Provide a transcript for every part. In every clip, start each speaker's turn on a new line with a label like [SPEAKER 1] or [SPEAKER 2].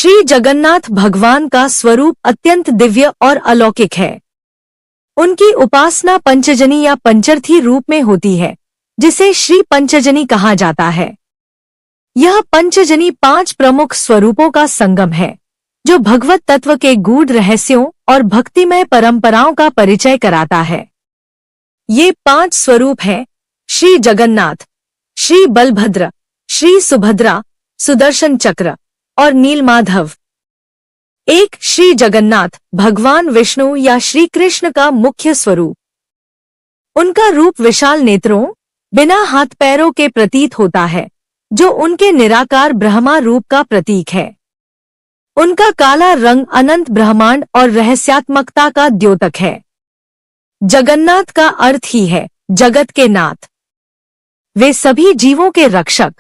[SPEAKER 1] श्री जगन्नाथ भगवान का स्वरूप अत्यंत दिव्य और अलौकिक है। उनकी उपासना पंचजनी या पंचरथी रूप में होती है, जिसे श्री पंचजनी कहा जाता है। यह पंचजनी 5 प्रमुख स्वरूपों का संगम है, जो भगवत तत्व के गूढ़ रहस्यों और भक्तिमय परंपराओं का परिचय कराता है। ये 5 स्वरूप हैं: श्री जगन्नाथ, श्री बलभद्र, श्री सुभद्रा, सुदर्शन चक्र और नीलमाधव। 1 श्री जगन्नाथ भगवान विष्णु या श्री कृष्ण का मुख्य स्वरूप। उनका रूप विशाल नेत्रों, बिना हाथ पैरों के प्रतीत होता है, जो उनके निराकार ब्रह्मा रूप का प्रतीक है। उनका काला रंग अनंत ब्रह्मांड और रहस्यात्मकता का द्योतक है। जगन्नाथ का अर्थ ही है जगत के नाथ। वे सभी जीवों के रक्षक,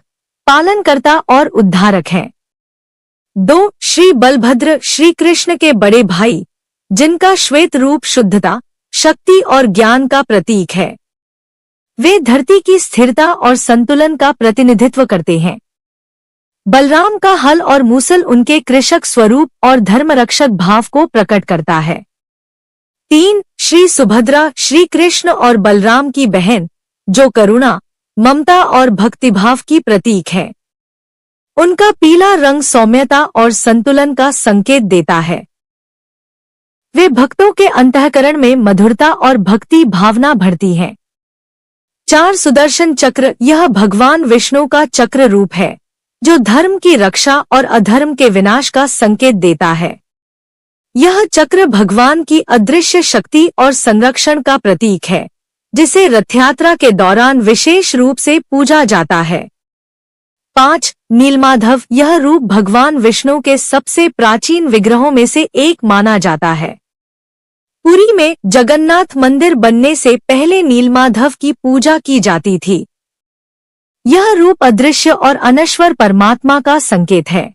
[SPEAKER 1] पालनकर्ता और उद्धारक हैं। 2 श्री बलभद्र श्री कृष्ण के बड़े भाई, जिनका श्वेत रूप शुद्धता, शक्ति और ज्ञान का प्रतीक है। वे धरती की स्थिरता और संतुलन का प्रतिनिधित्व करते हैं। बलराम का हल और मूसल उनके कृषक स्वरूप और धर्मरक्षक भाव को प्रकट करता है। 3 श्री सुभद्रा श्री कृष्ण और बलराम की बहन, जो करुणा, ममता और भक्तिभाव की प्रतीक है। उनका पीला रंग सौम्यता और संतुलन का संकेत देता है। वे भक्तों के अंतःकरण में मधुरता और भक्ति भावना भरती हैं। 4 सुदर्शन चक्र, यह भगवान विष्णु का चक्र रूप है, जो धर्म की रक्षा और अधर्म के विनाश का संकेत देता है। यह चक्र भगवान की अदृश्य शक्ति और संरक्षण का प्रतीक है, जिसे रथयात्रा के दौरान विशेष रूप से पूजा जाता है। 5 नीलमाधव, यह रूप भगवान विष्णु के सबसे प्राचीन विग्रहों में से एक माना जाता है। पुरी में जगन्नाथ मंदिर बनने से पहले नीलमाधव की पूजा की जाती थी। यह रूप अदृश्य और अनश्वर परमात्मा का संकेत है।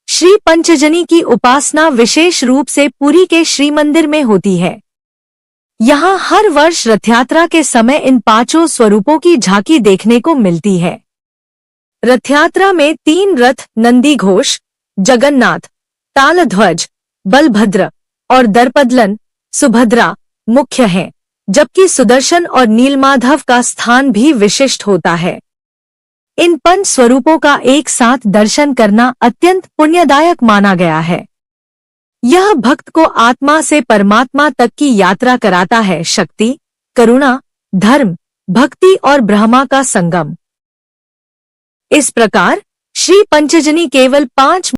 [SPEAKER 1] श्री पंचजनी की उपासना विशेष रूप से पुरी के श्री मंदिर में होती है। यहाँ हर वर्ष रथयात्रा के समय इन 5 स्वरूपों की झांकी देखने को मिलती है। रथयात्रा में 3 रथ नंदी घोष, जगन्नाथ, तालध्वज, बलभद्र और दर्पदलन सुभद्रा मुख्य हैं, जबकि सुदर्शन और नीलमाधव का स्थान भी विशिष्ट होता है। इन 5 स्वरूपों का एक साथ दर्शन करना अत्यंत पुण्यदायक माना गया है। यह भक्त को आत्मा से परमात्मा तक की यात्रा कराता है। शक्ति, करुणा, धर्म, भक्ति और ब्रह्मा का संगम। इस प्रकार श्री पंचजनी केवल 5